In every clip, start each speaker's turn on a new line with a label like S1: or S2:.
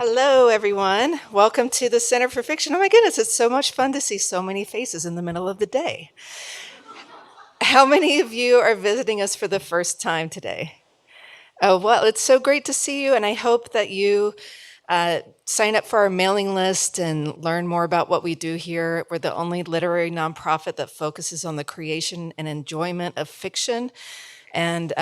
S1: Hello, everyone. Welcome to the Center for Fiction. Oh my goodness, it's so much fun to see so many faces in the middle of the day. How many of you are visiting us for the first time today? Oh, well, it's so great to see you, and I hope that you sign up for our mailing list and learn more about what we do here. We're the only literary nonprofit that focuses on the creation and enjoyment of fiction, and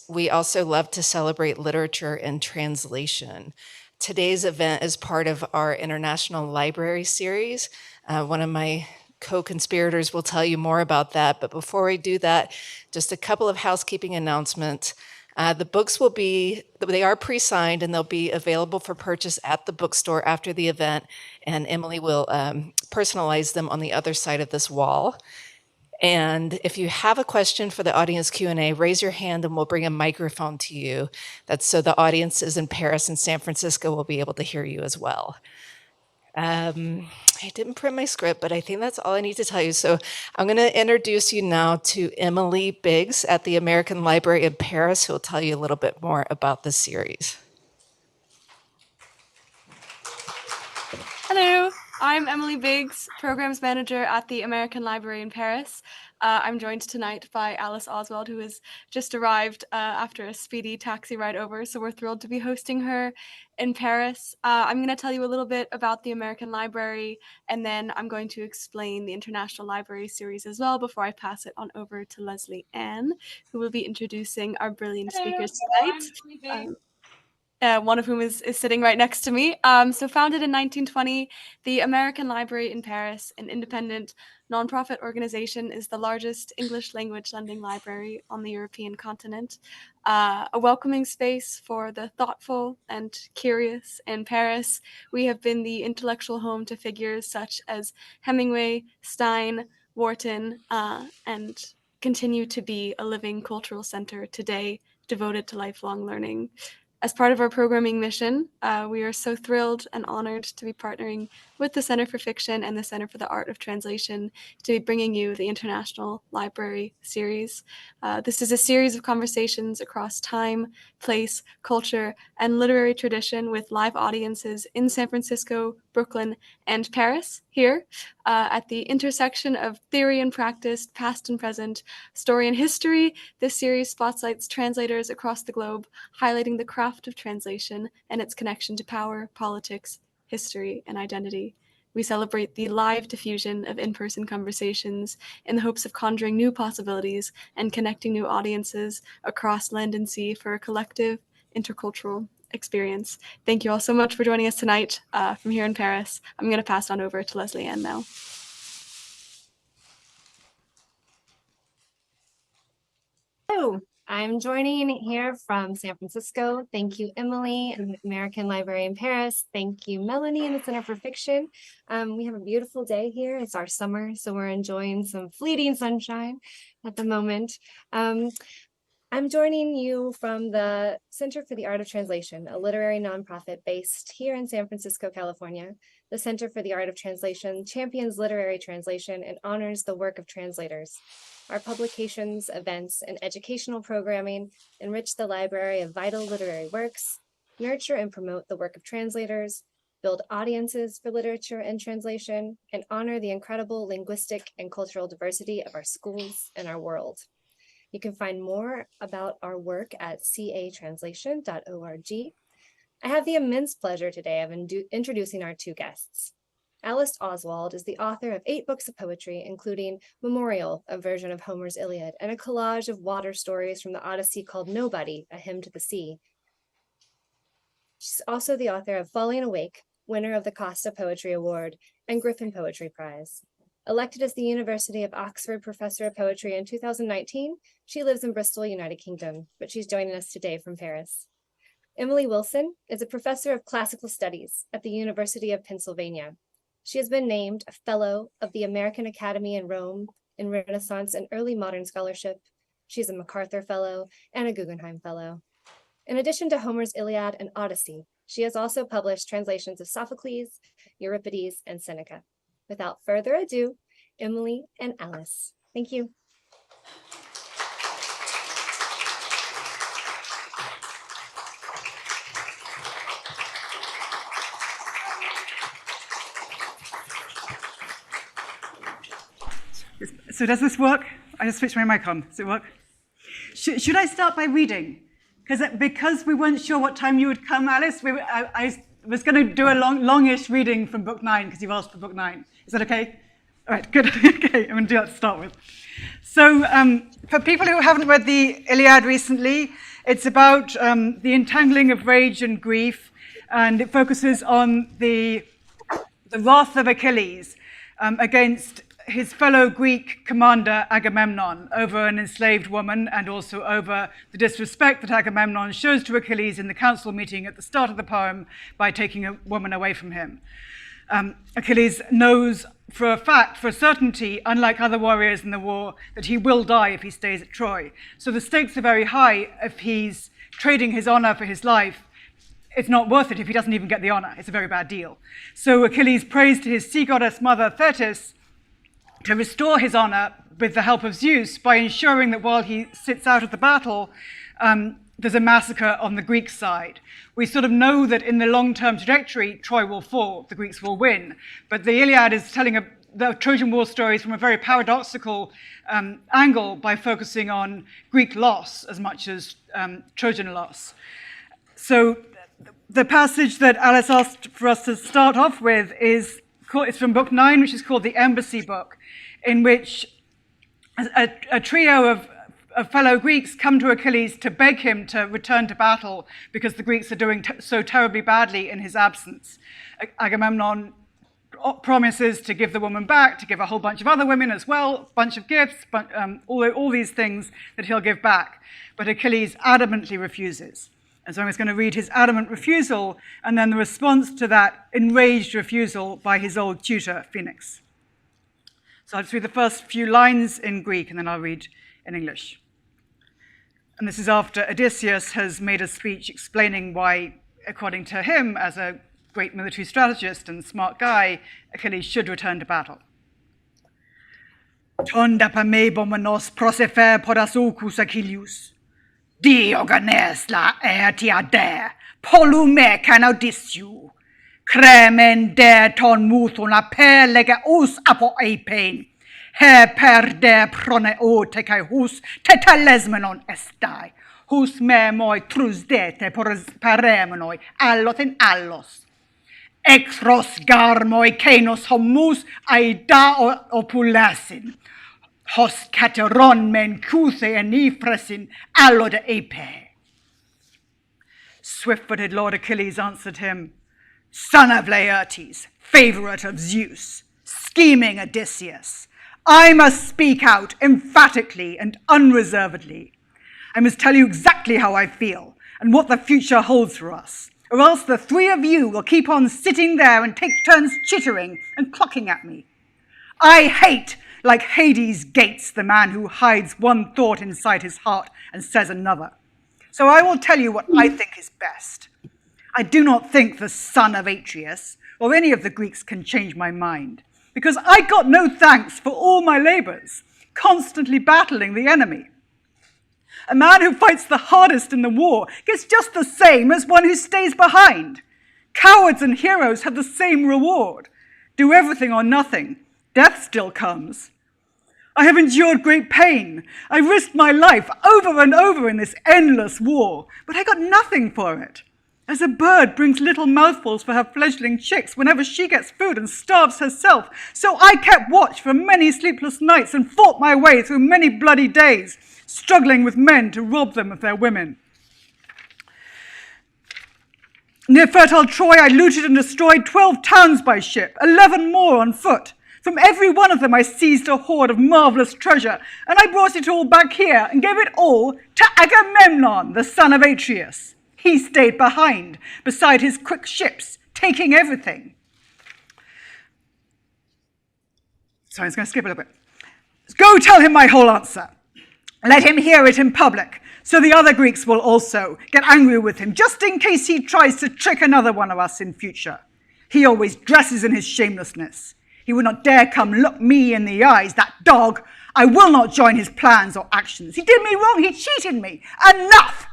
S1: we also love to celebrate literature and translation. Today's event is part of our International Library series. One of my co-conspirators will tell you more about that. But before we do that, just a couple of housekeeping announcements. The books they are pre-signed and they'll be available for purchase at the bookstore after the event. And Emily will personalize them on the other side of this wall. And if you have a question for the audience Q&A, raise your hand and we'll bring a microphone to you. That's so the audiences in Paris and San Francisco will be able to hear you as well. I didn't print my script, but I think that's all I need to tell you. So I'm going to introduce you now to Emily Biggs at the American Library in Paris, who will tell you a little bit more about this series.
S2: Hello, I'm Emily Biggs, Programs Manager at the American Library in Paris. I'm joined tonight by Alice Oswald, who has just arrived after a speedy taxi ride over, so we're thrilled to be hosting her in Paris. I'm going to tell you a little bit about the American Library, and then I'm going to explain the International Library series as well before I pass it on over to Leslie Ann, who will be introducing our brilliant speakers tonight. One of whom is sitting right next to me. So founded in 1920, the American Library in Paris, an independent nonprofit organization, is the largest English language lending library on the European continent. A welcoming space for the thoughtful and curious in Paris. We have been the intellectual home to figures such as Hemingway, Stein, Wharton, and continue to be a living cultural center today devoted to lifelong learning. As part of our programming mission, we are so thrilled and honored to be partnering with the Center for Fiction and the Center for the Art of Translation to be bringing you the International Library series. This is a series of conversations across time, place, culture, and literary tradition with live audiences in San Francisco, Brooklyn, and Paris here at the intersection of theory and practice, past and present, story and history. This series spotlights translators across the globe, highlighting the craft of translation and its connection to power, politics, history, and identity. We celebrate the live diffusion of in-person conversations in the hopes of conjuring new possibilities and connecting new audiences across land and sea for a collective, intercultural experience. Thank you all so much for joining us tonight from here in Paris. I'm going to pass on over to Leslie Ann now.
S3: Hello, I'm joining here from San Francisco. Thank you, Emily, and the American Library in Paris. Thank you, Melanie, and the Center for Fiction. We have a beautiful day here. It's our summer, so we're enjoying some fleeting sunshine at the moment. I'm joining you from the Center for the Art of Translation, a literary nonprofit based here in San Francisco, California. The Center for the Art of Translation champions literary translation and honors the work of translators. Our publications, events, and educational programming enrich the library of vital literary works, nurture and promote the work of translators, build audiences for literature and translation, and honor the incredible linguistic and cultural diversity of our schools and our world. You can find more about our work at catranslation.org. I have the immense pleasure today of introducing our two guests. Alice Oswald is the author of 8 books of poetry, including Memorial, a version of Homer's Iliad, and a collage of water stories from the Odyssey called Nobody, a Hymn to the Sea. She's also the author of Falling Awake, winner of the Costa Poetry Award and Griffin Poetry Prize. Elected as the University of Oxford Professor of Poetry in 2019, she lives in Bristol, United Kingdom, but she's joining us today from Paris. Emily Wilson is a professor of classical studies at the University of Pennsylvania. She has been named a Fellow of the American Academy in Rome in Renaissance and Early Modern Scholarship. She's a MacArthur Fellow and a Guggenheim Fellow. In addition to Homer's Iliad and Odyssey, she has also published translations of Sophocles, Euripides, and Seneca. Without further ado, Emily and Alice. Thank you.
S4: So does this work? I just switched my mic on. Does it work? Should I start by reading? Because we weren't sure what time you would come, Alice, I was going to do a longish reading from book 9 because you've asked for book 9. Is that okay? All right, good. Okay, I'm going to do that to start with. So for people who haven't read the Iliad recently, it's about the entangling of rage and grief, and it focuses on the wrath of Achilles against his fellow Greek commander Agamemnon over an enslaved woman, and also over the disrespect that Agamemnon shows to Achilles in the council meeting at the start of the poem by taking a woman away from him. Achilles knows for a fact, for certainty, unlike other warriors in the war, that he will die if he stays at Troy. So the stakes are very high. If he's trading his honor for his life, it's not worth it if he doesn't even get the honor. It's a very bad deal. So Achilles prays to his sea goddess mother Thetis to restore his honor with the help of Zeus by ensuring that while he sits out of the battle, there's a massacre on the Greek side. We sort of know that in the long-term trajectory, Troy will fall, the Greeks will win. But the Iliad is telling the Trojan War stories from a very paradoxical angle by focusing on Greek loss as much as Trojan loss. So the passage that Alice asked for us to start off with is from book 9, which is called the Embassy Book, in which a trio of fellow Greeks come to Achilles to beg him to return to battle because the Greeks are doing so terribly badly in his absence. Agamemnon promises to give the woman back, to give a whole bunch of other women as well, a bunch of gifts, but all these things that he'll give back. But Achilles adamantly refuses. And so I'm just going to read his adamant refusal and then the response to that enraged refusal by his old tutor, Phoenix. So I'll just read the first few lines in Greek and then I'll read in English. And this is after Odysseus has made a speech explaining why, according to him, as a great military strategist and smart guy, Achilles should return to battle. Tonda pamebomenos prosefer podasoukus Achilles. Diogenes la etiade, polume can Odysseus. Kremen de ton muthon la perlega us apo epein. He per de prone o tekai hus tetalesmenon estai. Hus me moi trusdete paremenoi allot in allos. Exros garmoi kenos homus aida opulasin. Hos cateron men cuse en ifresin allo de epe. Swift-footed Lord Achilles answered him, Son of Laertes, favorite of Zeus, scheming Odysseus, I must speak out emphatically and unreservedly. I must tell you exactly how I feel and what the future holds for us, or else the three of you will keep on sitting there and take turns chittering and clucking at me. I hate, like Hades' gates, the man who hides one thought inside his heart and says another. So I will tell you what I think is best. I do not think the son of Atreus or any of the Greeks can change my mind, because I got no thanks for all my labors, constantly battling the enemy. A man who fights the hardest in the war gets just the same as one who stays behind. Cowards and heroes have the same reward. Do everything or nothing. Death still comes. I have endured great pain. I risked my life over and over in this endless war, but I got nothing for it. As a bird brings little mouthfuls for her fledgling chicks whenever she gets food and starves herself, so I kept watch for many sleepless nights and fought my way through many bloody days, struggling with men to rob them of their women. Near fertile Troy, I looted and destroyed 12 towns by ship, 11 more on foot. From every one of them I seized a hoard of marvelous treasure, and I brought it all back here and gave it all to Agamemnon, the son of Atreus. He stayed behind, beside his quick ships, taking everything. Sorry, I was going to skip a little bit. Go tell him my whole answer. Let him hear it in public, so the other Greeks will also get angry with him, just in case he tries to trick another one of us in future. He always dresses in his shamelessness. He would not dare come look me in the eyes, that dog. I will not join his plans or actions. He did me wrong. He cheated me. Enough!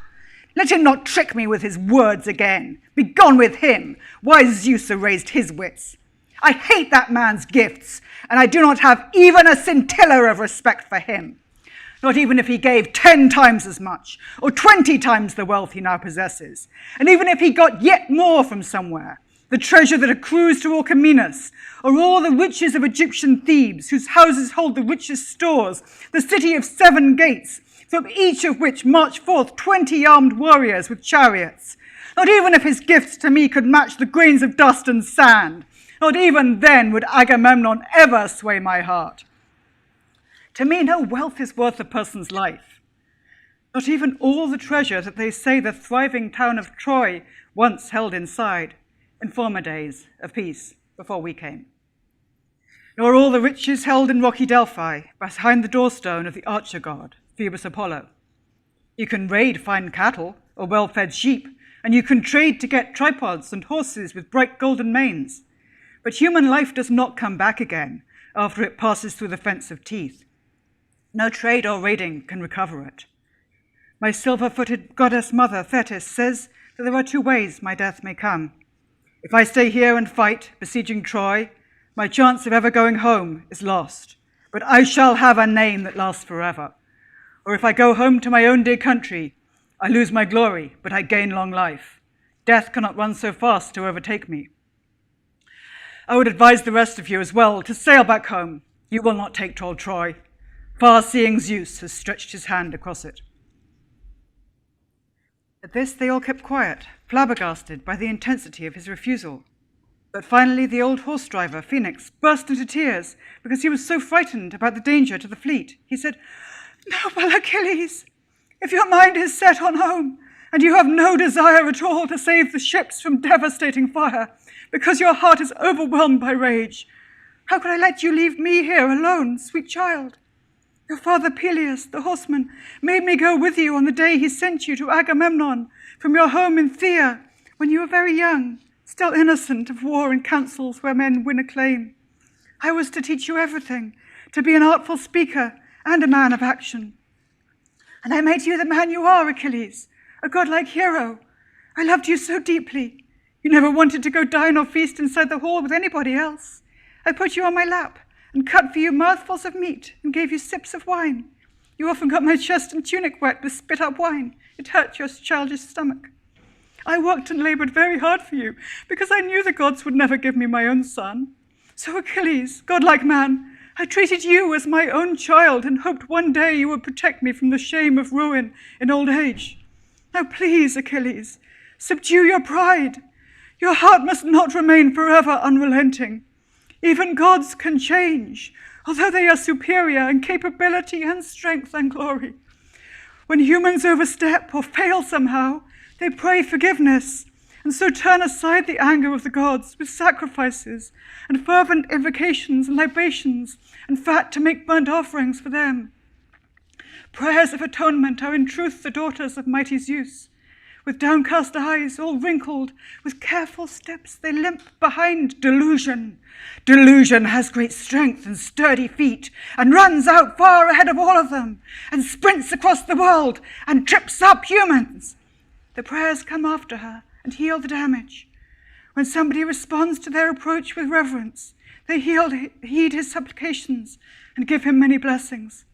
S4: Let him not trick me with his words again. Begone with him. Wise Zeus erased his wits. I hate that man's gifts, and I do not have even a scintilla of respect for him. Not even if he gave 10 times as much, or 20 times the wealth he now possesses, and even if he got yet more from somewhere, the treasure that accrues to Orchomenus, or all the riches of Egyptian Thebes, whose houses hold the richest stores, the city of 7 gates, from each of which march forth 20 armed warriors with chariots. Not even if his gifts to me could match the grains of dust and sand, not even then would Agamemnon ever sway my heart. To me, no wealth is worth a person's life. Not even all the treasure that they say the thriving town of Troy once held inside in former days of peace before we came. Nor all the riches held in rocky Delphi behind the doorstone of the archer god, Phoebus Apollo. You can raid fine cattle or well-fed sheep, and you can trade to get tripods and horses with bright golden manes. But human life does not come back again after it passes through the fence of teeth. No trade or raiding can recover it. My silver-footed goddess mother, Thetis, says that there are 2 ways my death may come. If I stay here and fight, besieging Troy, my chance of ever going home is lost, but I shall have a name that lasts forever. Or if I go home to my own dear country, I lose my glory, but I gain long life. Death cannot run so fast to overtake me. I would advise the rest of you as well to sail back home. You will not take Troy. Far-seeing Zeus has stretched his hand across it. At this, they all kept quiet, flabbergasted by the intensity of his refusal. But finally, the old horse driver, Phoenix, burst into tears because he was so frightened about the danger to the fleet. He said, "Noble Achilles, if your mind is set on home, and you have no desire at all to save the ships from devastating fire, because your heart is overwhelmed by rage, how could I let you leave me here alone, sweet child? Your father Peleus, the horseman, made me go with you on the day he sent you to Agamemnon from your home in Thea, when you were very young, still innocent of war and councils where men win acclaim. I was to teach you everything, to be an artful speaker and a man of action. And I made you the man you are, Achilles, a godlike hero. I loved you so deeply. You never wanted to go dine or feast inside the hall with anybody else. I put you on my lap and cut for you mouthfuls of meat and gave you sips of wine. You often got my chest and tunic wet with spit-up wine. It hurt your childish stomach. I worked and labored very hard for you because I knew the gods would never give me my own son. So Achilles, godlike man, I treated you as my own child and hoped one day you would protect me from the shame of ruin in old age. Now please, Achilles, subdue your pride. Your heart must not remain forever unrelenting. Even gods can change, although they are superior in capability and strength and glory. When humans overstep or fail somehow, they pray forgiveness, and so turn aside the anger of the gods with sacrifices and fervent invocations and libations and fat to make burnt offerings for them. Prayers of atonement are in truth the daughters of mighty Zeus. With downcast eyes, all wrinkled, with careful steps, they limp behind delusion. Delusion has great strength and sturdy feet, and runs out far ahead of all of them, and sprints across the world, and trips up humans. The prayers come after her and heal the damage. When somebody responds to their approach with reverence, they heed his supplications and give him many blessings.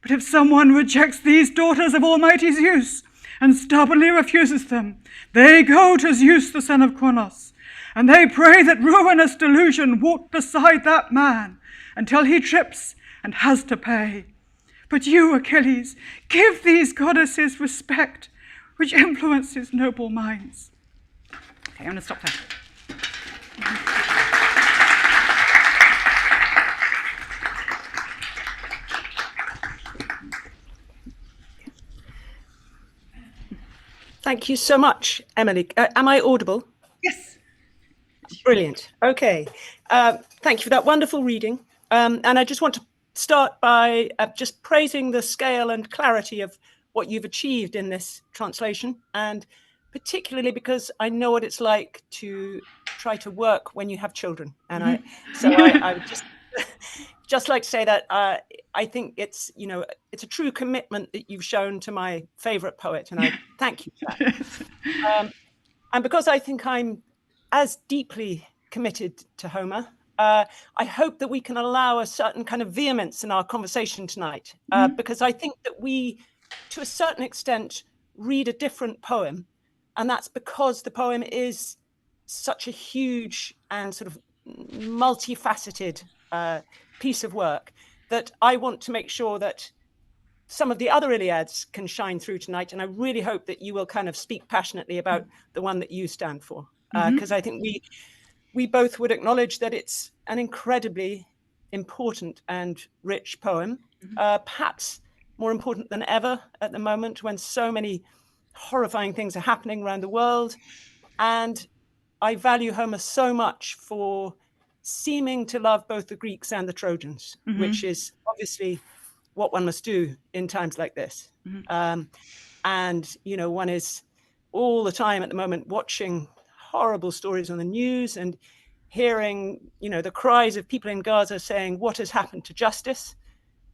S4: But if someone rejects these daughters of Almighty Zeus, and stubbornly refuses them, they go to Zeus, the son of Kronos, and they pray that ruinous delusion walk beside that man until he trips and has to pay. But you, Achilles, give these goddesses respect, which influences noble minds." Okay, I'm going to stop there.
S5: Thank you so much, Emily. Am I audible?
S4: Yes.
S5: Brilliant. Okay. Thank you for that wonderful reading. And I just want to start by just praising the scale and clarity of what you've achieved in this translation, and particularly because I know what it's like to try to work when you have children. And I would just like to say that I think it's a true commitment that you've shown to my favorite poet, and I thank you for that. And because I think I'm as deeply committed to Homer, I hope that we can allow a certain kind of vehemence in our conversation tonight, because I think that we, to a certain extent, read a different poem, and that's because the poem is such a huge and sort of multifaceted piece of work that I want to make sure that some of the other Iliads can shine through tonight. And I really hope that you will kind of speak passionately about the one that you stand for, because I think we both would acknowledge that it's an incredibly important and rich poem, perhaps more important than ever at the moment when so many horrifying things are happening around the world. And I value Homer so much for seeming to love both the Greeks and the Trojans, which is obviously what one must do in times like this. And, you know, one is all the time at the moment watching horrible stories on the news and hearing, you know, the cries of people in Gaza saying, what has happened to justice?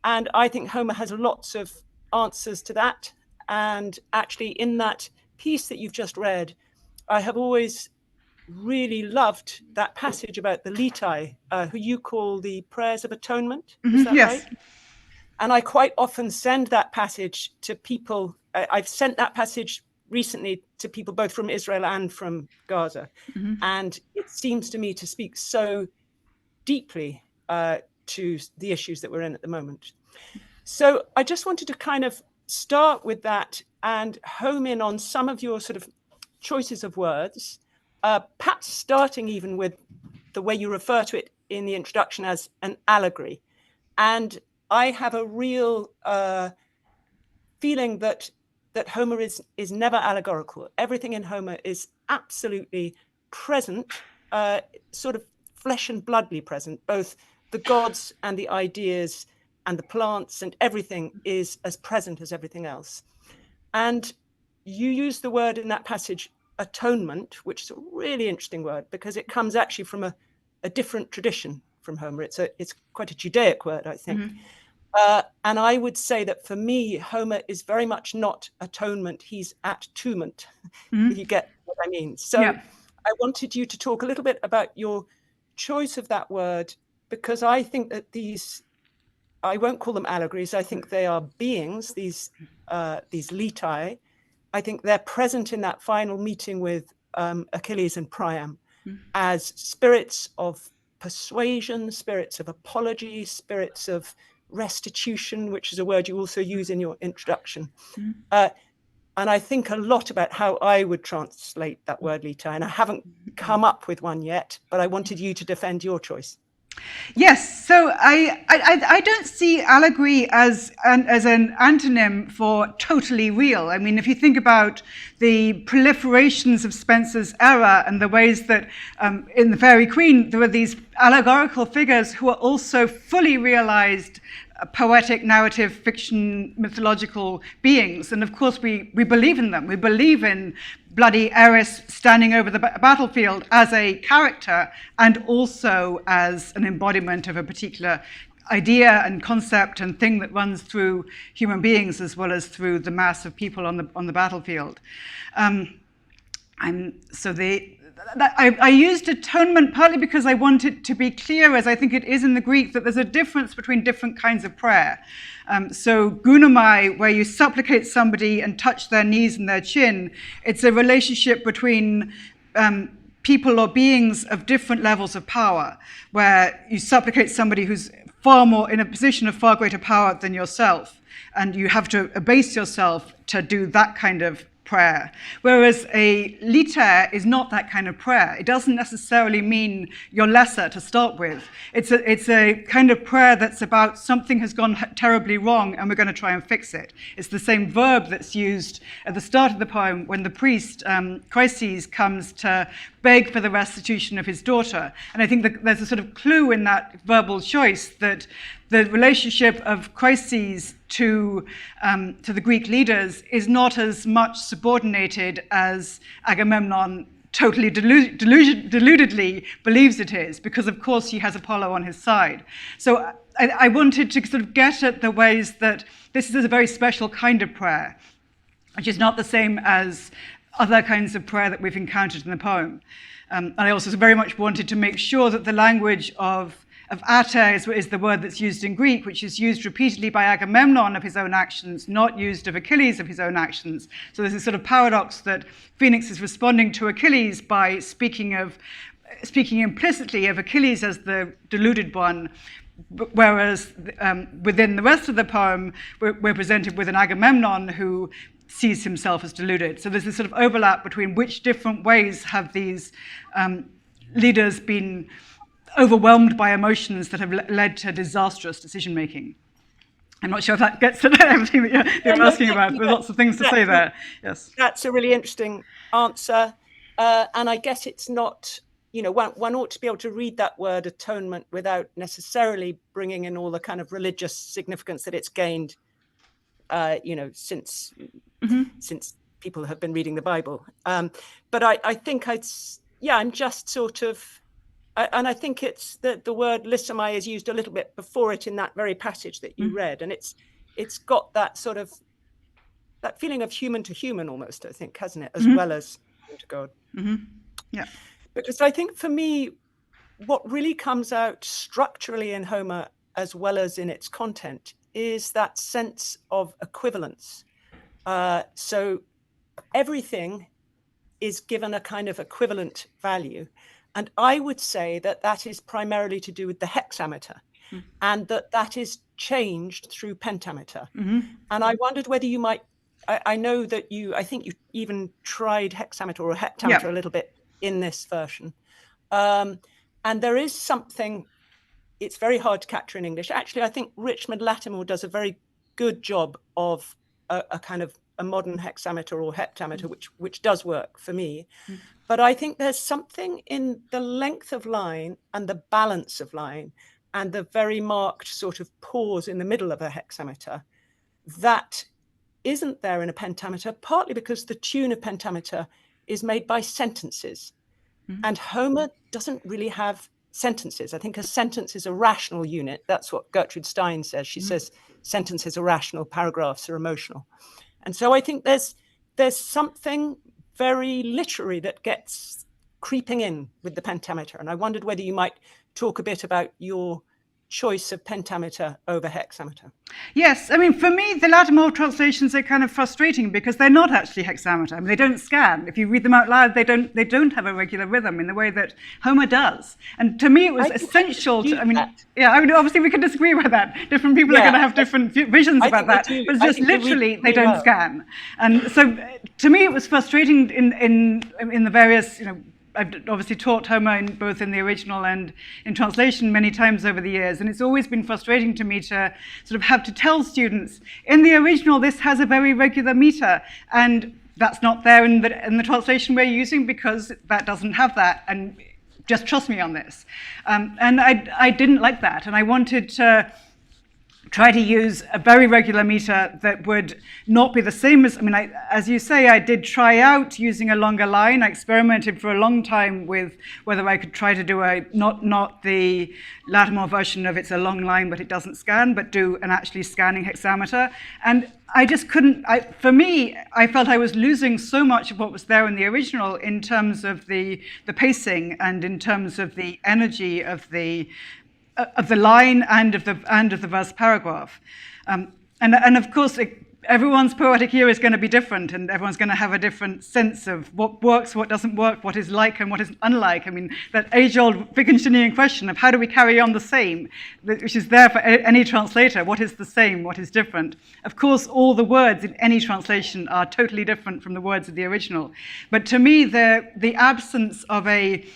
S5: And I think Homer has lots of answers to that. And actually, in that piece that you've just read, I have always really loved that passage about the Litai, who you call the prayers of atonement. Is that
S4: yes.
S5: right? And I quite often send that passage to people. I've sent that passage recently to people both from Israel and from Gaza. And it seems to me to speak so deeply to the issues that we're in at the moment. So I just wanted to kind of start with that and home in on some of your sort of choices of words, perhaps starting even with the way you refer to it in the introduction as an allegory. And I have a real feeling that Homer is never allegorical. Everything in Homer is absolutely present, sort of flesh and bloodly present. Both the gods and the ideas and the plants and everything is as present as everything else. And you use the word in that passage, atonement, which is a really interesting word because it comes actually from a different tradition from Homer. It's quite a Judaic word, I think. And I would say that for me, Homer is very much not atonement, he's at-tument, if you get what I mean. So I wanted you to talk a little bit about your choice of that word, because I think that these, I won't call them allegories, I think they are beings, these litai. I think they're present in that final meeting with Achilles and Priam as spirits of persuasion, spirits of apology, spirits of restitution, which is a word you also use in your introduction. And I think a lot about how I would translate that word litai, and I haven't come up with one yet, but I wanted you to defend your choice.
S4: Yes, so I don't see allegory as an antonym for totally real. I mean, if you think about the proliferations of Spenser's era and the ways that in the Fairy Queen, there were these allegorical figures who are also fully realized poetic, narrative, fiction, mythological beings. And of course, we believe in them. We believe in bloody Eris standing over the battlefield as a character and also as an embodiment of a particular idea and concept and thing that runs through human beings as well as through the mass of people on the battlefield. I used atonement partly because I wanted to be clear, as I think it is in the Greek, that there's a difference between different kinds of prayer. So gunomai, where you supplicate somebody and touch their knees and their chin, it's a relationship between people or beings of different levels of power, where you supplicate somebody who's far more in a position of far greater power than yourself, and you have to abase yourself to do that kind of prayer. Whereas a liter is not that kind of prayer. It doesn't necessarily mean you're lesser to start with. It's a kind of prayer that's about something has gone terribly wrong and we're going to try and fix it. It's the same verb that's used at the start of the poem when the priest, Chryses, comes to beg for the restitution of his daughter. And I think that there's a sort of clue in that verbal choice that the relationship of Chryses to the Greek leaders is not as much subordinated as Agamemnon totally deludedly believes it is, because of course he has Apollo on his side. So I wanted to sort of get at the ways that this is a very special kind of prayer, which is not the same as other kinds of prayer that we've encountered in the poem. And I also very much wanted to make sure that the language of ater is the word that's used in Greek, which is used repeatedly by Agamemnon of his own actions, not used of Achilles of his own actions. So there's this sort of paradox that Phoenix is responding to Achilles by speaking implicitly of Achilles as the deluded one, whereas within the rest of the poem, we're presented with an Agamemnon who sees himself as deluded. So there's this sort of overlap between which different ways have these leaders been overwhelmed by emotions that have led to disastrous decision-making. I'm not sure if that gets to everything that you're asking about. There's lots of things to say there. Yes.
S5: That's a really interesting answer. And I guess it's not, one ought to be able to read that word atonement without necessarily bringing in all the kind of religious significance that it's gained, since people have been reading the Bible. But I think I'm just sort of, and I think it's that the word lissamai is used a little bit before it in that very passage that you read, and it's got that sort of that feeling of human to human almost, I think, hasn't it, as well as to God.
S4: Yeah.
S5: Because I think for me, what really comes out structurally in Homer as well as in its content is that sense of equivalence. So everything is given a kind of equivalent value. And I would say that is primarily to do with the hexameter, and that is changed through pentameter. And I wondered whether you might, I know that I think you even tried hexameter or heptameter a little bit in this version. And there is something, it's very hard to capture in English. Actually, I think Richmond Lattimore does a very good job of a kind of a modern hexameter or heptameter, which does work for me. But I think there's something in the length of line and the balance of line and the very marked sort of pause in the middle of a hexameter that isn't there in a pentameter, partly because the tune of pentameter is made by sentences. And Homer doesn't really have sentences. I think a sentence is a rational unit. That's what Gertrude Stein says. She says sentences are rational, paragraphs are emotional. And so I think there's something very literary that gets creeping in with the pentameter. And I wondered whether you might talk a bit about your choice of pentameter over hexameter.
S4: Yes, I mean, for me, the Lattimore translations are kind of frustrating because they're not actually hexameter. I mean, they don't scan. If you read them out loud, they don't have a regular rhythm in the way that Homer does. And to me, it was essential to, obviously we can disagree about that. Different people are going to have different visions about that. But it's just literally, they don't scan. And so to me, it was frustrating in the various, I've obviously taught Homer both in the original and in translation many times over the years, and it's always been frustrating to me to sort of have to tell students, in the original this has a very regular meter, and that's not there in the translation we're using because that doesn't have that, and just trust me on this. And I didn't like that, and I wanted to try to use a very regular meter that would not be the same as, as you say, I did try out using a longer line. I experimented for a long time with whether I could try to do not the Lattimore version of it's a long line but it doesn't scan, but do an actually scanning hexameter. And I just couldn't, for me, I felt I was losing so much of what was there in the original in terms of the pacing and in terms of the energy of the line and of the verse paragraph, and of course everyone's poetic ear is going to be different, and everyone's going to have a different sense of what works, what doesn't work, what is like and what is unlike. I mean, that age-old Wittgensteinian question of how do we carry on the same, which is there for any translator. What is the same? What is different? Of course, all the words in any translation are totally different from the words of the original. But to me, the absence of a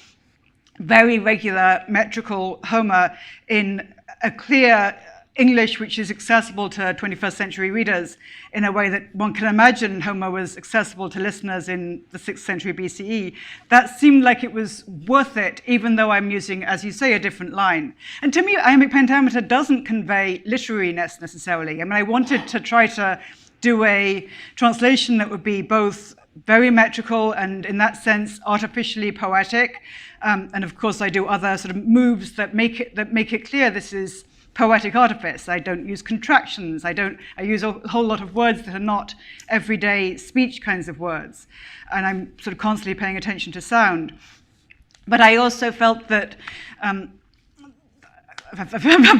S4: very regular metrical Homer in a clear English which is accessible to 21st century readers in a way that one can imagine Homer was accessible to listeners in the 6th century BCE, that seemed like it was worth it, even though I'm using, as you say, a different line. And to me, iambic pentameter doesn't convey literariness necessarily. I mean, I wanted to try to do a translation that would be both very metrical and, in that sense, artificially poetic. And of course, I do other sort of moves that make it clear this is poetic artifice. I don't use contractions. I use a whole lot of words that are not everyday speech kinds of words. And I'm sort of constantly paying attention to sound. But I also felt that, I'm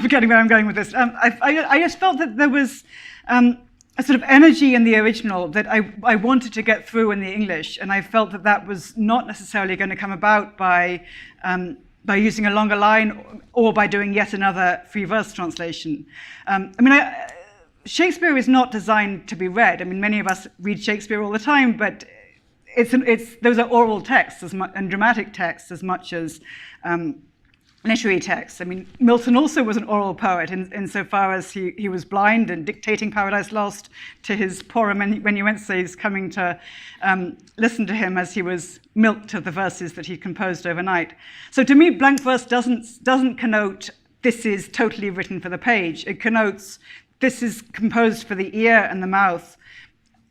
S4: forgetting where I'm going with this. I just felt that there was a sort of energy in the original that I wanted to get through in the English. And I felt that that was not necessarily going to come about by using a longer line or by doing yet another free verse translation. Shakespeare is not designed to be read. I mean, many of us read Shakespeare all the time, but those are oral texts and dramatic texts as much as literary texts. I mean, Milton also was an oral poet insofar as he was blind and dictating Paradise Lost to his poor amanuenses coming to listen to him as he was milked of the verses that he composed overnight. So to me, blank verse doesn't connote this is totally written for the page. It connotes this is composed for the ear and the mouth.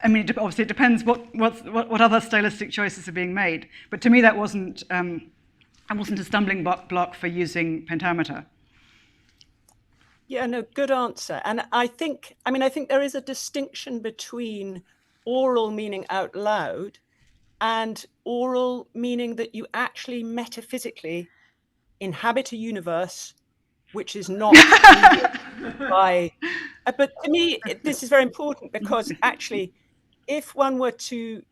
S4: I mean, obviously it depends what other stylistic choices are being made. But to me, that wasn't a stumbling block for using pentameter.
S5: Yeah, no, good answer. And I think there is a distinction between oral meaning out loud and oral meaning that you actually metaphysically inhabit a universe which is not by. But to me, this is very important because actually, if one were to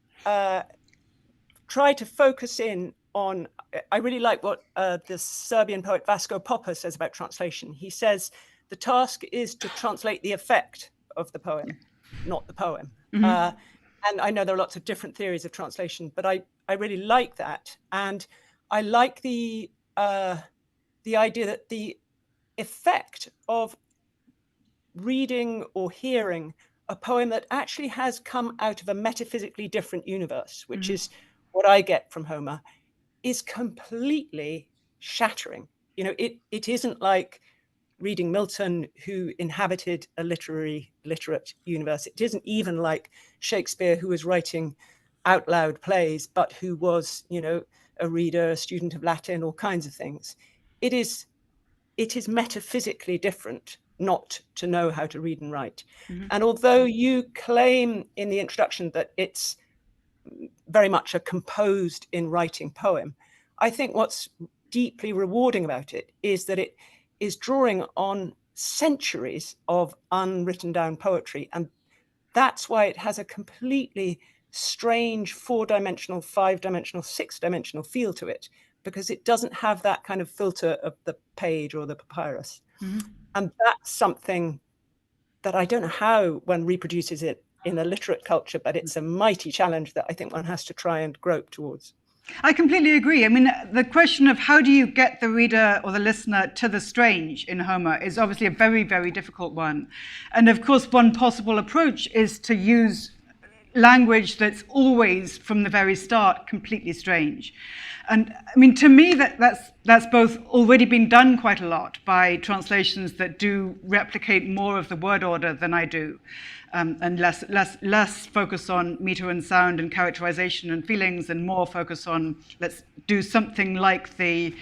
S5: try to focus in on, I really like what the Serbian poet Vasko Popper says about translation. He says the task is to translate the effect of the poem, not the poem. Mm-hmm. And I know there are lots of different theories of translation, but I really like that. And I like the idea that the effect of reading or hearing a poem that actually has come out of a metaphysically different universe, which mm-hmm. is what I get from Homer, is completely shattering. You know, it isn't like reading Milton, who inhabited a literate universe. It isn't even like Shakespeare, who was writing out loud plays, but who was, you know, a reader, a student of Latin, all kinds of things. It is metaphysically different not to know how to read and write. Mm-hmm. And although you claim in the introduction that it's very much a composed in writing poem, I think what's deeply rewarding about it is that it is drawing on centuries of unwritten down poetry. And that's why it has a completely strange 4-dimensional, 5-dimensional, 6-dimensional feel to it, because it doesn't have that kind of filter of the page or the papyrus. Mm-hmm. And that's something that I don't know how one reproduces it in a literate culture, but it's a mighty challenge that I think one has to try and grope towards.
S4: I completely agree. I mean, the question of how do you get the reader or the listener to the strange in Homer is obviously a very, very difficult one. And of course, one possible approach is to use language that's always, from the very start, completely strange. And I mean, to me, that's both already been done quite a lot by translations that do replicate more of the word order than I do. And less focus on meter and sound and characterization and feelings, and more focus on let's do something like the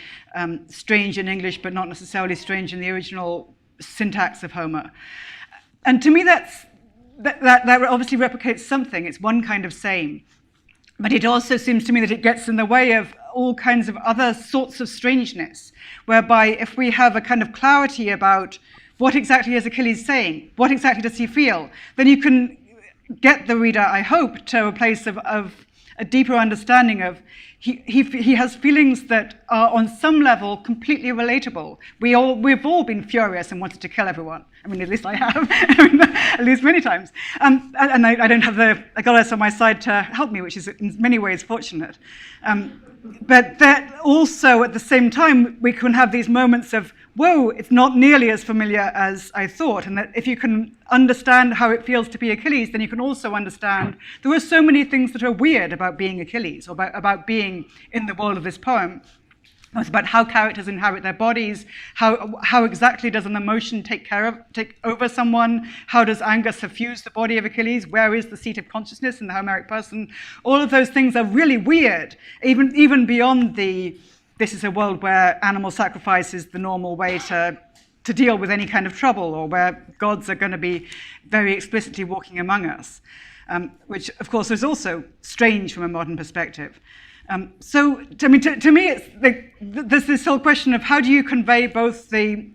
S4: strange in English, but not necessarily strange in the original syntax of Homer. And to me, that obviously replicates something. It's one kind of same. But it also seems to me that it gets in the way of all kinds of other sorts of strangeness, whereby if we have a kind of clarity about what exactly is Achilles saying, what exactly does he feel, then you can get the reader, I hope, to a place of a deeper understanding of he has feelings that are on some level completely relatable. We've all been furious and wanted to kill everyone. I mean, at least I have, at least many times. And I don't have the goddess on my side to help me, which is in many ways fortunate. But that also, at the same time, we can have these moments of, whoa, it's not nearly as familiar as I thought. And that if you can understand how it feels to be Achilles, then you can also understand there are so many things that are weird about being Achilles, or about being in the world of this poem. It's about how characters inhabit their bodies, how exactly does an emotion take over someone, how does anger suffuse the body of Achilles, where is the seat of consciousness in the Homeric person. All of those things are really weird, even beyond this is a world where animal sacrifice is the normal way to to deal with any kind of trouble, or where gods are going to be very explicitly walking among us, which, of course, is also strange from a modern perspective. So, I mean, to me, there's this whole question of how do you convey both the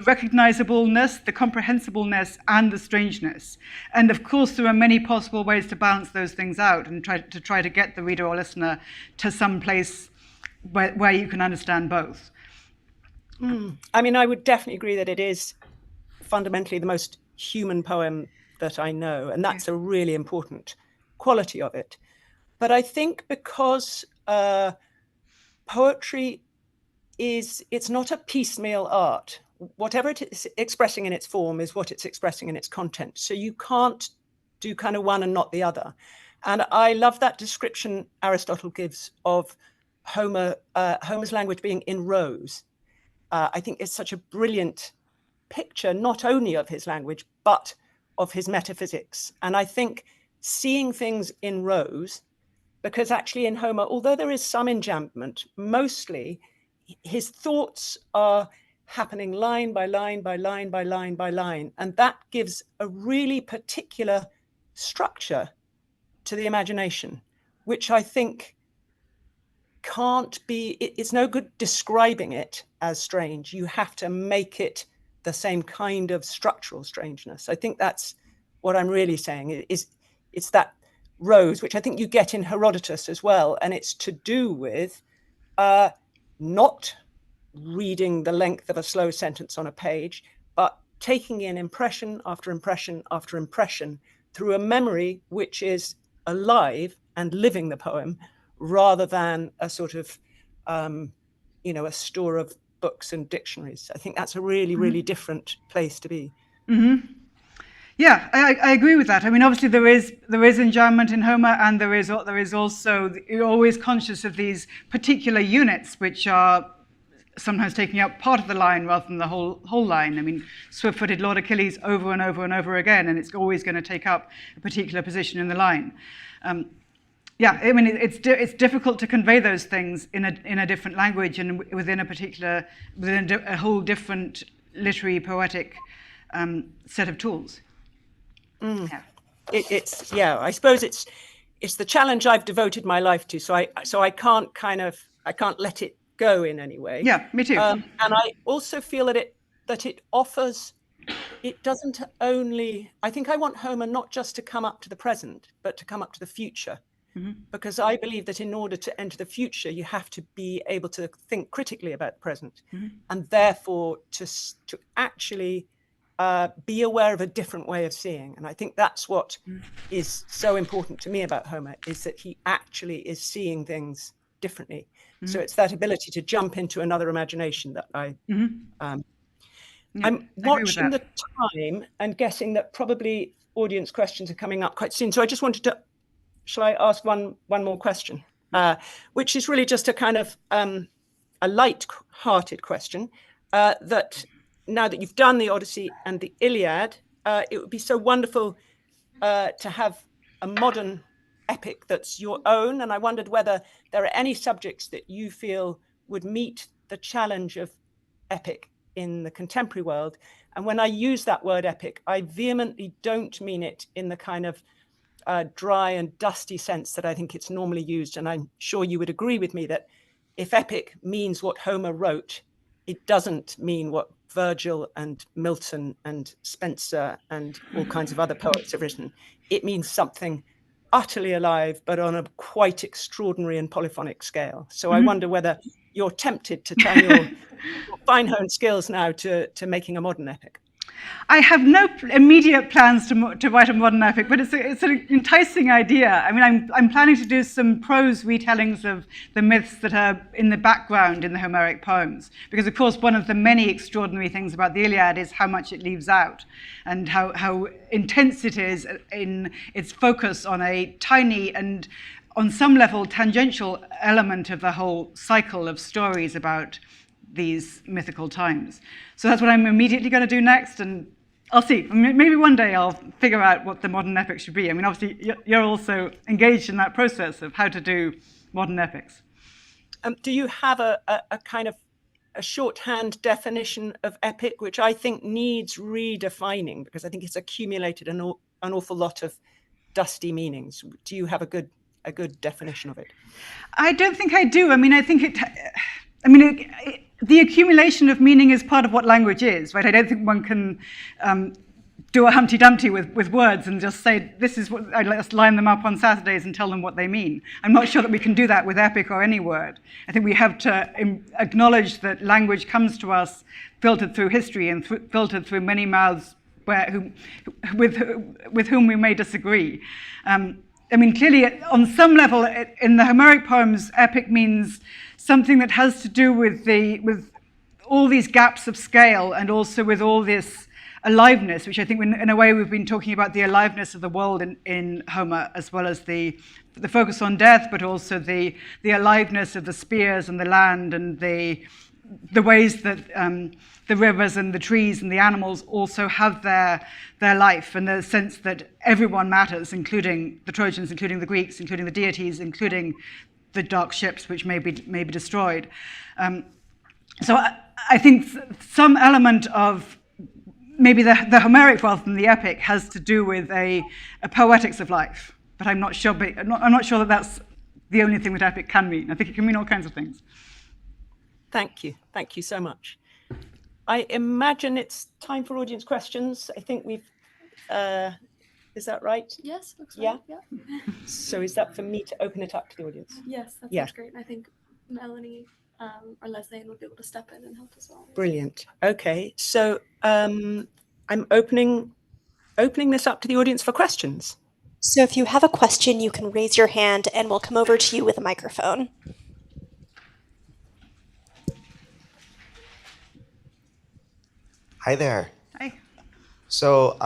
S4: recognizableness, the comprehensibleness, and the strangeness. And of course, there are many possible ways to balance those things out and try to get the reader or listener to some place where you can understand both.
S5: I mean, I would definitely agree that it is fundamentally the most human poem that I know, and that's a really important quality of it. But I think because poetry it's not a piecemeal art. Whatever it is expressing in its form is what it's expressing in its content. So you can't do kind of one and not the other. And I love that description Aristotle gives of Homer's language being in rows. I think it's such a brilliant picture, not only of his language, but of his metaphysics. And I think seeing things in rows, because actually in Homer, although there is some enjambment, mostly his thoughts are happening line by line by line by line by line. And that gives a really particular structure to the imagination, which I think can't be, it's no good describing it as strange. You have to make it the same kind of structural strangeness. I think that's what I'm really saying, it's that rows, which I think you get in Herodotus as well. And it's to do with not reading the length of a slow sentence on a page, but taking in impression after impression after impression through a memory which is alive and living the poem, rather than a sort of, a store of books and dictionaries. I think that's a really, really different place to be.
S4: Mm-hmm. Yeah, I agree with that. I mean, obviously there is enjambment in Homer, and there is also, you're always conscious of these particular units which are sometimes taking up part of the line rather than the whole line. I mean, swift-footed Lord Achilles over and over and over again, and it's always going to take up a particular position in the line. Yeah, I mean, it's difficult to convey those things in a different language and within a whole different literary poetic set of tools.
S5: Yeah. I suppose it's the challenge I've devoted my life to. So I can't let it go in any way.
S4: Yeah, me too.
S5: And I also feel that it offers. It doesn't only. I think I want Homer not just to come up to the present, but to come up to the future. Mm-hmm. Because I believe that in order to enter the future, you have to be able to think critically about the present, and therefore to actually be aware of a different way of seeing. And I think that's what is so important to me about Homer, is that he actually is seeing things differently. So it's that ability to jump into another imagination that I'm watching the time and guessing that probably audience questions are coming up quite soon. So I just wanted to, shall I ask one more question, which is really just a kind of a light-hearted question, that now that you've done the Odyssey and the Iliad, it would be so wonderful to have a modern epic that's your own. And I wondered whether there are any subjects that you feel would meet the challenge of epic in the contemporary world. And when I use that word epic, I vehemently don't mean it in the kind of dry and dusty sense that I think it's normally used. And I'm sure you would agree with me that if epic means what Homer wrote, it doesn't mean what Virgil and Milton and Spenser and all kinds of other poets have written. It means something utterly alive, but on a quite extraordinary and polyphonic scale. So I wonder whether you're tempted to turn your fine-honed skills now to making a modern epic.
S4: I have no immediate plans to write a modern epic, but it's an enticing idea. I mean, I'm planning to do some prose retellings of the myths that are in the background in the Homeric poems, because of course one of the many extraordinary things about the Iliad is how much it leaves out, and how intense it is in its focus on a tiny and on some level tangential element of the whole cycle of stories about these mythical times. So that's what I'm immediately going to do next, and I'll see. Maybe one day I'll figure out what the modern epic should be. I mean, obviously, you're also engaged in that process of how to do modern epics.
S5: Do you have a kind of a shorthand definition of epic, which I think needs redefining because I think it's accumulated an awful lot of dusty meanings. Do you have a good definition of it?
S4: I don't think I do. I mean, I think the accumulation of meaning is part of what language is, right? I don't think one can do a Humpty Dumpty with words and just say, this is what, let's line them up on Saturdays and tell them what they mean. I'm not sure that we can do that with epic or any word. I think we have to acknowledge that language comes to us filtered through history and filtered through many mouths with whom we may disagree. I mean, clearly, on some level, in the Homeric poems, epic means something that has to do with all these gaps of scale and also with all this aliveness, which I think in a way we've been talking about the aliveness of the world in Homer, as well as the focus on death, but also the aliveness of the spears and the land and the ways that the rivers and the trees and the animals also have their life, and the sense that everyone matters, including the Trojans, including the Greeks, including the deities, including the dark ships which may be destroyed. So I think some element of maybe the Homeric rather than the epic has to do with a poetics of life, but I'm not sure that that's the only thing that epic can mean. I think it can mean all kinds of things.
S5: Thank you so much. I imagine it's time for audience questions. I think we've, is that right?
S2: Yes, looks
S5: Yeah.
S2: right. Yeah.
S5: So is that for me to open it up to the audience?
S2: Yes, that
S5: Yeah.
S2: sounds great. I think Melanie or Leslie would be able to step in and help as well.
S5: Brilliant. Okay, so I'm opening this up to the audience for questions.
S6: So if you have a question, you can raise your hand and we'll come over to you with a microphone.
S7: Hi there.
S4: Hi.
S7: So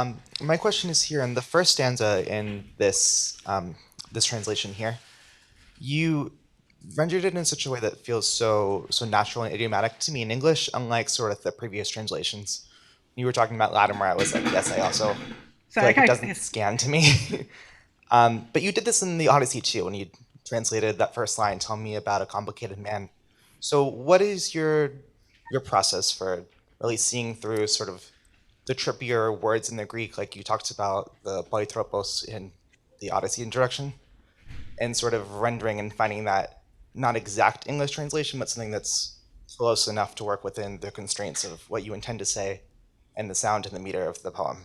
S7: my question is here in the first stanza in this this translation here. You rendered it in such a way that feels so natural and idiomatic to me in English, unlike sort of the previous translations. You were talking about Latin, where I was like, yes, I also feel like it doesn't scan to me. But you did this in the Odyssey too, when you translated that first line, "Tell me about a complicated man." So what is your process for really seeing through sort of the trippier words in the Greek, like you talked about the polytropos in the Odyssey introduction, and sort of rendering and finding that not exact English translation, but something that's close enough to work within the constraints of what you intend to say and the sound and the meter of the poem?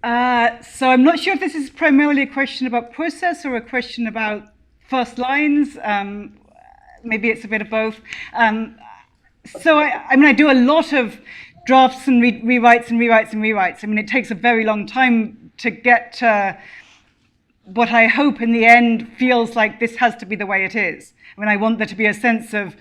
S4: So I'm not sure if this is primarily a question about process or a question about first lines. Maybe it's a bit of both. So I do a lot of drafts and rewrites and rewrites and rewrites. I mean, it takes a very long time to get to what I hope in the end feels like this has to be the way it is. I mean, I want there to be a sense of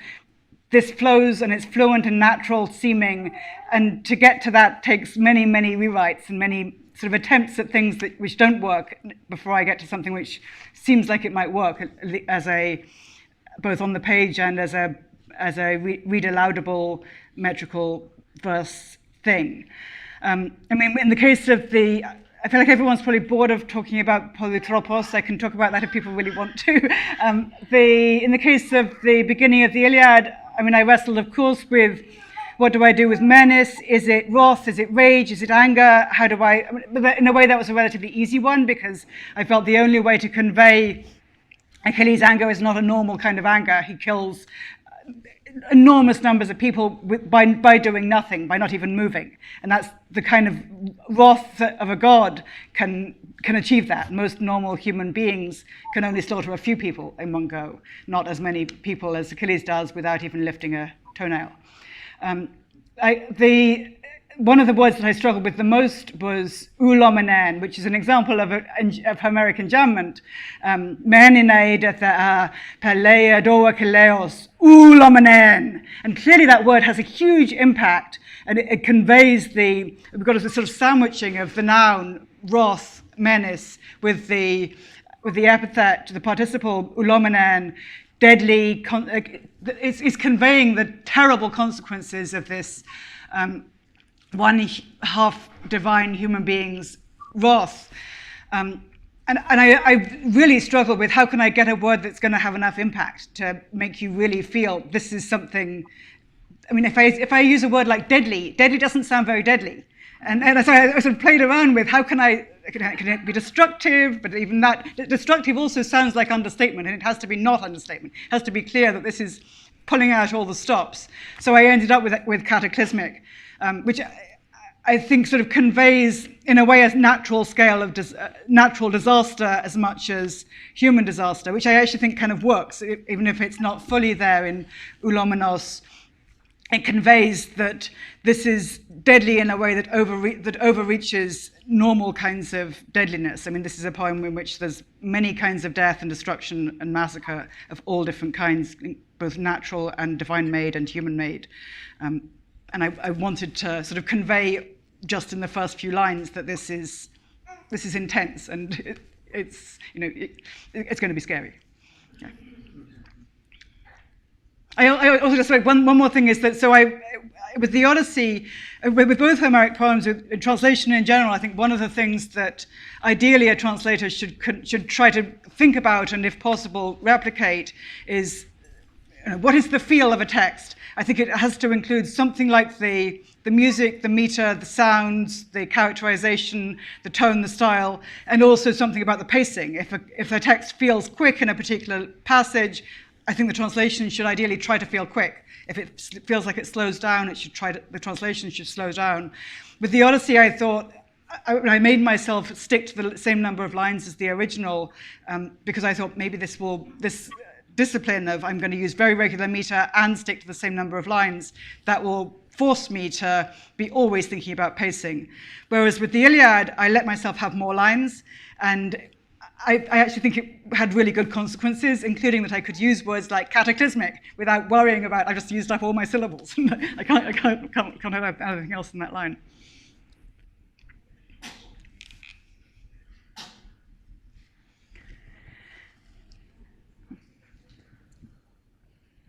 S4: this flows and it's fluent and natural seeming, and to get to that takes many, many rewrites and many sort of attempts at things which don't work before I get to something which seems like it might work both on the page and as a read aloudable metrical verse thing. I mean, in the case of I feel like everyone's probably bored of talking about polytropos. I can talk about that if people really want to. In the case of the beginning of the Iliad, I mean, I wrestled, of course, with what do I do with menace? Is it wrath? Is it rage? Is it anger? How do I... in a way, that was a relatively easy one because I felt the only way to convey Achilles' anger is not a normal kind of anger. He kills enormous numbers of people by doing nothing, by not even moving. And that's the kind of wrath of a god can achieve that. Most normal human beings can only slaughter a few people in one go, not as many people as Achilles does without even lifting a toenail. One of the words that I struggled with the most was ulomenen, which is an example of Homeric enjambment. Meninae detha pelea doa keleos ulomenen. And clearly that word has a huge impact, and it conveys we've got a sort of sandwiching of the noun wrath, menace, with the epithet, the participle ulomenen, deadly. It's conveying the terrible consequences of this one half divine human being's wrath. And I really struggle with how can I get a word that's going to have enough impact to make you really feel this is something. I mean, if I use a word like deadly doesn't sound very deadly. And so I sort of played around with how can it be destructive, but even that, destructive also sounds like understatement, and it has to be not understatement. It has to be clear that this is pulling out all the stops. So I ended up with cataclysmic, which I think sort of conveys, in a way, a natural scale of natural disaster as much as human disaster, which I actually think kind of works, even if it's not fully there in Oulomenos. It conveys that this is deadly in a way that overreaches normal kinds of deadliness. I mean, this is a poem in which there's many kinds of death and destruction and massacre of all different kinds, both natural and divine-made and human-made. And I wanted to sort of convey just in the first few lines that this is intense, and it's going to be scary. Yeah. I also just like one more thing is that with the Odyssey, with both Homeric poems, with translation in general, I think one of the things that ideally a translator should try to think about and, if possible, replicate is what is the feel of a text. I think it has to include something like the music, the meter, the sounds, the characterization, the tone, the style, and also something about the pacing. If a text feels quick in a particular passage, I think the translation should ideally try to feel quick. If it feels like it slows down, the translation should slow down. With the Odyssey, I thought, I made myself stick to the same number of lines as the original, because I thought maybe this discipline of I'm going to use very regular meter and stick to the same number of lines, that will force me to be always thinking about pacing. Whereas with the Iliad, I let myself have more lines, and I actually think it had really good consequences, including that I could use words like cataclysmic without worrying about I just used up all my syllables. I can't have anything else in that line.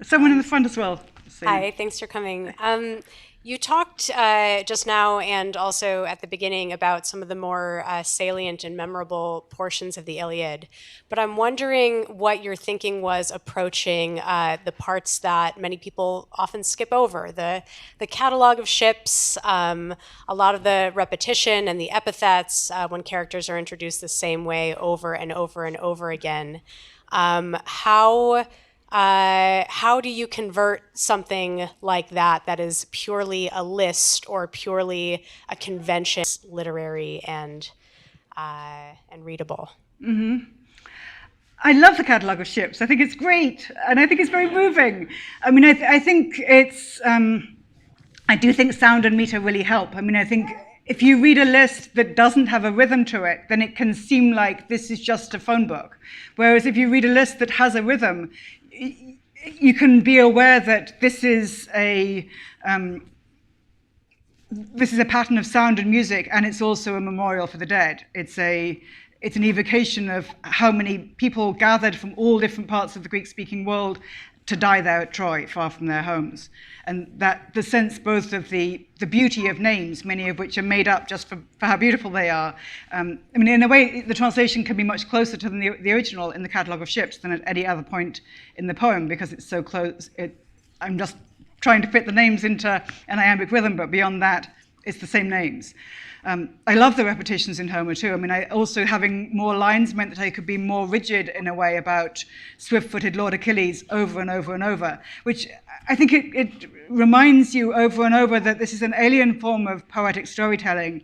S4: Someone in the front as well.
S8: Hi, thanks for coming. You talked just now and also at the beginning about some of the more salient and memorable portions of the Iliad, but I'm wondering what your thinking was approaching the parts that many people often skip over, the catalog of ships, a lot of the repetition and the epithets when characters are introduced the same way over and over and over again. How do you convert something like that is purely a list or purely a convention, literary and readable?
S4: Mm-hmm. I love the catalogue of ships. I think it's great, and I think it's very moving. I mean, I think it's. I do think sound and meter really help. I mean, I think if you read a list that doesn't have a rhythm to it, then it can seem like this is just a phone book. Whereas if you read a list that has a rhythm, you can be aware that this is a pattern of sound and music, and it's also a memorial for the dead. It's an evocation of how many people gathered from all different parts of the Greek-speaking world to die there at Troy, far from their homes. And that the sense both of the beauty of names, many of which are made up just for how beautiful they are. I mean, in a way, the translation can be much closer to the original in the catalogue of ships than at any other point in the poem, because it's so close. I'm just trying to fit the names into an iambic rhythm, but beyond that, it's the same names. I love the repetitions in Homer too. I mean, also having more lines meant that I could be more rigid in a way about swift-footed Lord Achilles over and over and over, which I think it reminds you over and over that this is an alien form of poetic storytelling.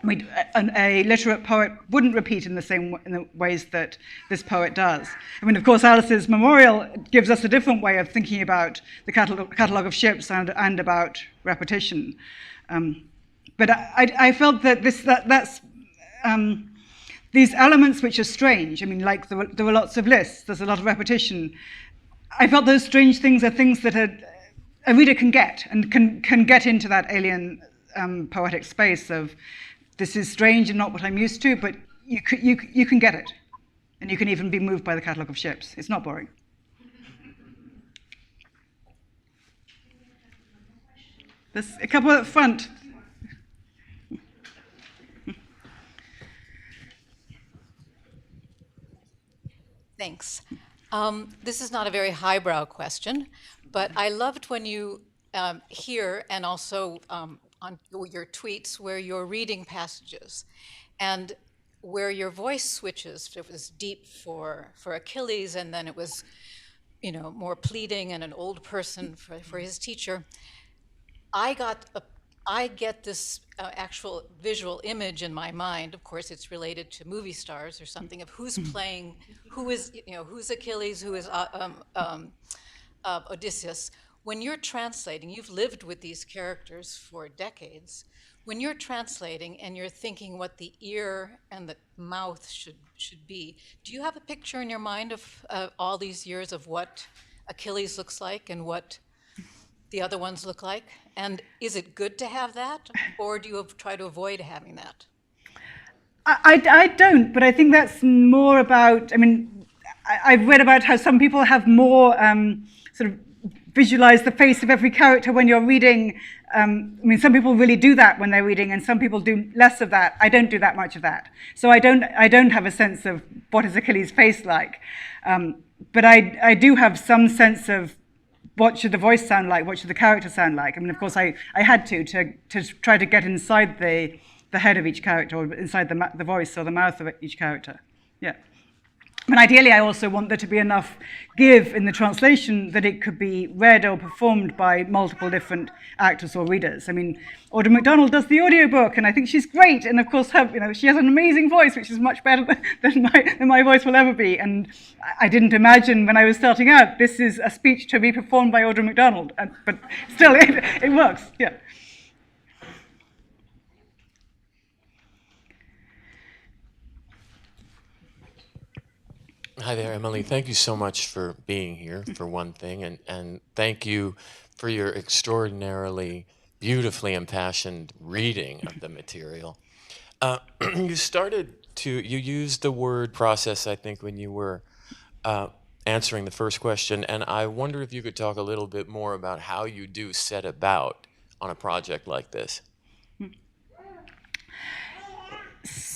S4: I mean, a literate poet wouldn't repeat in the ways that this poet does. I mean, of course, Alice's memorial gives us a different way of thinking about the catalogue of ships and about repetition. But I felt that these elements which are strange, I mean, like there were lots of lists, there's a lot of repetition. I felt those strange things are things that a reader can get, and can get into that alien poetic space of this is strange and not what I'm used to, but you can get it. And you can even be moved by the catalogue of ships. It's not boring. There's a couple at the front.
S9: This is not a very highbrow question, but I loved when you here and also on your tweets where you're reading passages and where your voice switches. It was deep for Achilles, and then it was, more pleading and an old person for his teacher. I get this actual visual image in my mind. Of course, it's related to movie stars or something, of who's playing, who's Achilles, who is Odysseus. When you're translating, you've lived with these characters for decades. When you're translating and you're thinking what the ear and the mouth should be, do you have a picture in your mind of all these years of what Achilles looks like and what the other ones look like? And is it good to have that, or do you try to avoid having that?
S4: I don't, but I think that's more about, I've read about how some people have more sort of visualize the face of every character when you're reading. Some people really do that when they're reading, and some people do less of that. I don't do that much of that. So I don't have a sense of what is Achilles' face like. But I do have some sense of what should the voice sound like, what should the character sound like. Of course, I had to try to get inside the head of each character, or inside the voice or the mouth of each character. Yeah. Ideally, I also want there to be enough give in the translation that it could be read or performed by multiple different actors or readers. Audra McDonald does the audiobook, and I think she's great. And of course, she has an amazing voice, which is much better than my voice will ever be. And I didn't imagine when I was starting out, this is a speech to be performed by Audra McDonald. But still, it works, yeah.
S10: Hi there, Emily. Thank you so much for being here, for one thing, and thank you for your extraordinarily beautifully impassioned reading of the material. You used the word process, I think, when you were answering the first question, and I wonder if you could talk a little bit more about how you do set about on a project like this.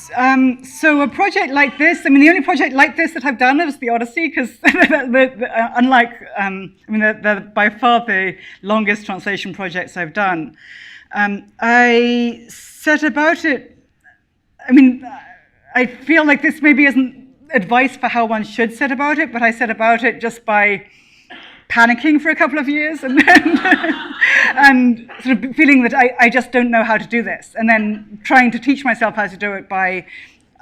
S4: So a project like this, the only project like this that I've done is the Odyssey, because unlike, they're by far the longest translation projects I've done. I set about it, I feel like this maybe isn't advice for how one should set about it, but I set about it just by panicking for a couple of years and sort of feeling that I just don't know how to do this, and then trying to teach myself how to do it by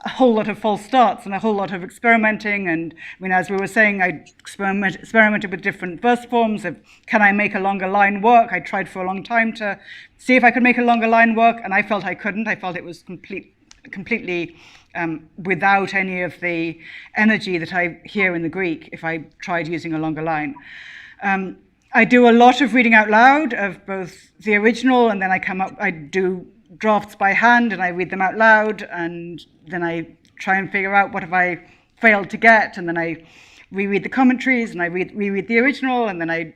S4: a whole lot of false starts and a whole lot of experimenting. And as we were saying, I experimented with different verse forms of, can I make a longer line work? I tried for a long time to see if I could make a longer line work, and I felt I couldn't. I felt it was completely without any of the energy that I hear in the Greek if I tried using a longer line. I do a lot of reading out loud of both the original, and then I do drafts by hand and I read them out loud, and then I try and figure out what have I failed to get, and then I reread the commentaries and I reread the original, and then I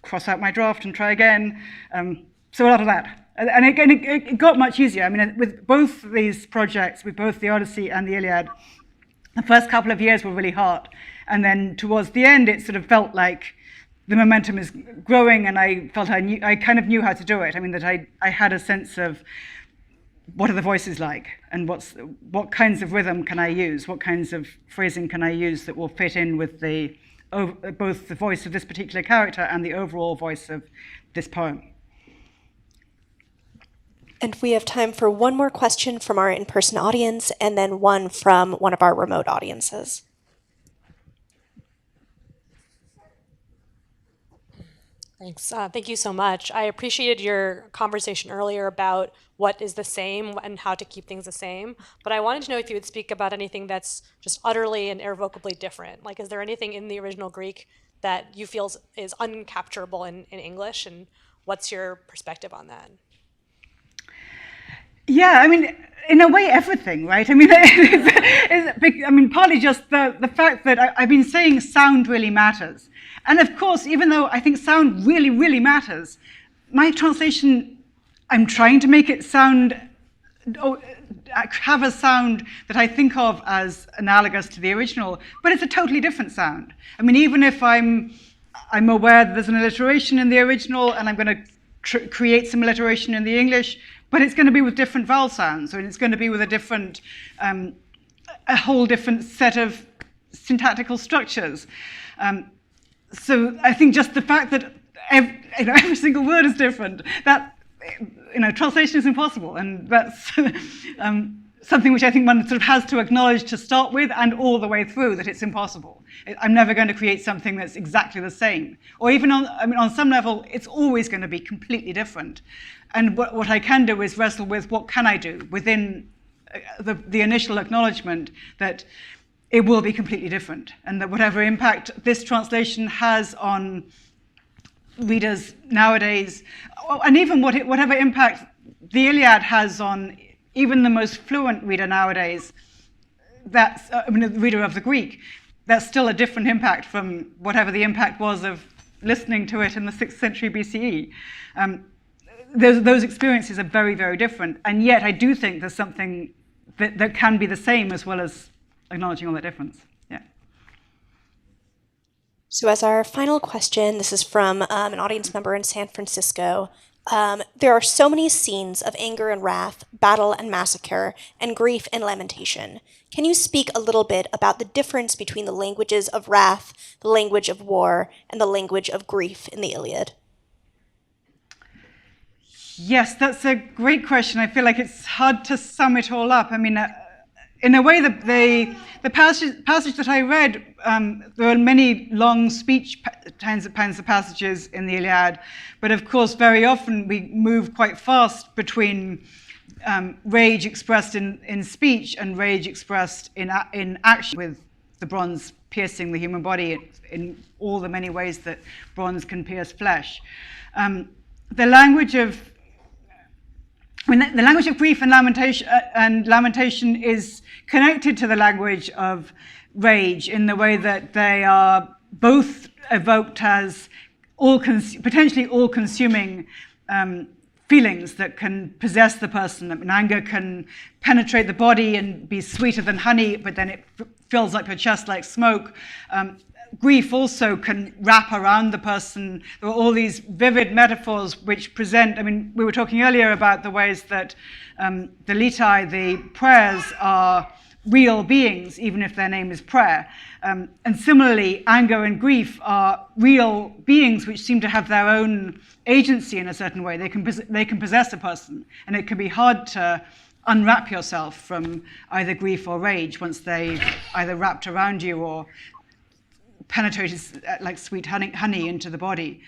S4: cross out my draft and try again. So a lot of that. And it got much easier. With both these projects, with both the Odyssey and the Iliad, the first couple of years were really hard. And then towards the end, it sort of felt like the momentum is growing, and I felt I kind of knew how to do it. That I had a sense of what are the voices like, and what kinds of rhythm can I use, what kinds of phrasing can I use that will fit in with both the voice of this particular character and the overall voice of this poem.
S6: And we have time for one more question from our in-person audience, and then one from one of our remote audiences.
S8: Thanks. Thank you so much. I appreciated your conversation earlier about what is the same and how to keep things the same. But I wanted to know if you would speak about anything that's just utterly and irrevocably different. Like, is there anything in the original Greek that you feel is uncapturable in English? And what's your perspective on that?
S4: Yeah, in a way, everything, right? Partly just the fact that I've been saying sound really matters. And of course, even though I think sound really, really matters, my translation, I'm trying to make it sound have a sound that I think of as analogous to the original, but it's a totally different sound. I mean, even if I'm aware that there's an alliteration in the original and I'm going to create some alliteration in the English, but it's going to be with different vowel sounds, or it's going to be with a whole different set of syntactical structures. So I think just the fact that every single word is different, that translation is impossible, and that's something which I think one sort of has to acknowledge to start with, and all the way through, that it's impossible. I'm never going to create something that's exactly the same, or even on some level, it's always going to be completely different. And what I can do is wrestle with what can I do within the initial acknowledgement that it will be completely different, and that whatever impact this translation has on readers nowadays, and even whatever impact the Iliad has on even the most fluent reader nowadays, that's the reader of the Greek, that's still a different impact from whatever the impact was of listening to it in the 6th century BCE. Those experiences are very, very different, and yet I do think there's something that can be the same, as well as acknowledging all that difference. Yeah.
S6: So as our final question, this is from an audience member in San Francisco. There are so many scenes of anger and wrath, battle and massacre, and grief and lamentation. Can you speak a little bit about the difference between the languages of wrath, the language of war, and the language of grief in the Iliad?
S4: Yes, that's a great question. I feel like it's hard to sum it all up. I mean, in a way, the passage that I read, there are many long speech kinds of passages in the Iliad, but of course, very often we move quite fast between rage expressed in speech and rage expressed in action, with the bronze piercing the human body in all the many ways that bronze can pierce flesh. The language of grief and lamentation is connected to the language of rage in the way that they are both evoked as potentially all-consuming feelings that can possess the person. I mean, anger can penetrate the body and be sweeter than honey, but then it fills up your chest like smoke. Grief also can wrap around the person. There are all these vivid metaphors which present, we were talking earlier about the ways that the litae, the prayers, are real beings, even if their name is prayer. And similarly, anger and grief are real beings which seem to have their own agency in a certain way. They can possess a person, and it can be hard to unwrap yourself from either grief or rage once they've either wrapped around you or penetrated like sweet honey into the body.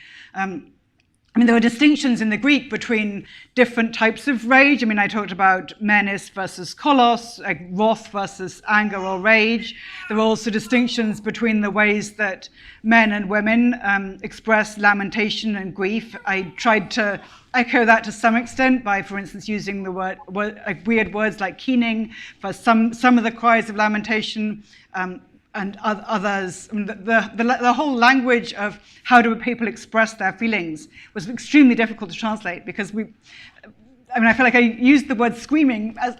S4: There are distinctions in the Greek between different types of rage. I talked about menis versus kolos, like wrath versus anger or rage. There are also distinctions between the ways that men and women express lamentation and grief. I tried to echo that to some extent by, for instance, using the word weird words like keening for some of the cries of lamentation. And others, the whole language of how do people express their feelings was extremely difficult to translate, because I feel like I used the word screaming as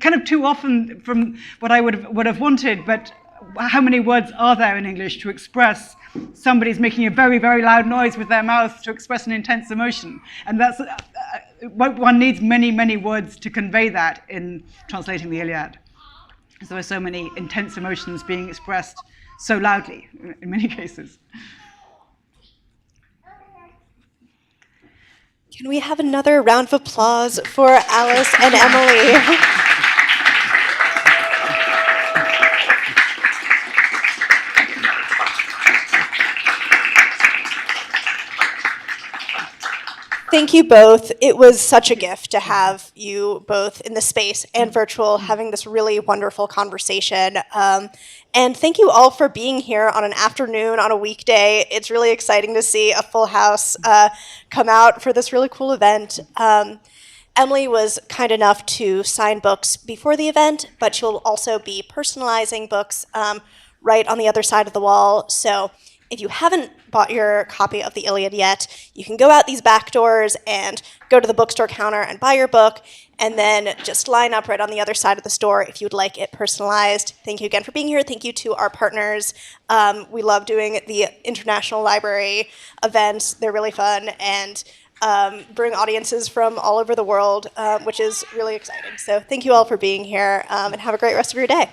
S4: kind of too often from what I would have wanted, but how many words are there in English to express somebody's making a very, very loud noise with their mouth to express an intense emotion? And that's one needs many, many words to convey that in translating the Iliad. There are so many intense emotions being expressed so loudly in many cases.
S6: Can we have another round of applause for Alice and Emily? Thank you both. It was such a gift to have you both in the space and virtual, having this really wonderful conversation. And thank you all for being here on an afternoon, on a weekday. It's really exciting to see a full house come out for this really cool event. Emily was kind enough to sign books before the event, but she'll also be personalizing books right on the other side of the wall. So if you haven't bought your copy of the Iliad yet, you can go out these back doors and go to the bookstore counter and buy your book, and then just line up right on the other side of the store if you'd like it personalized. Thank you again for being here. Thank you to our partners. We love doing the International Library events. They're really fun and bring audiences from all over the world, which is really exciting. So thank you all for being here, and have a great rest of your day.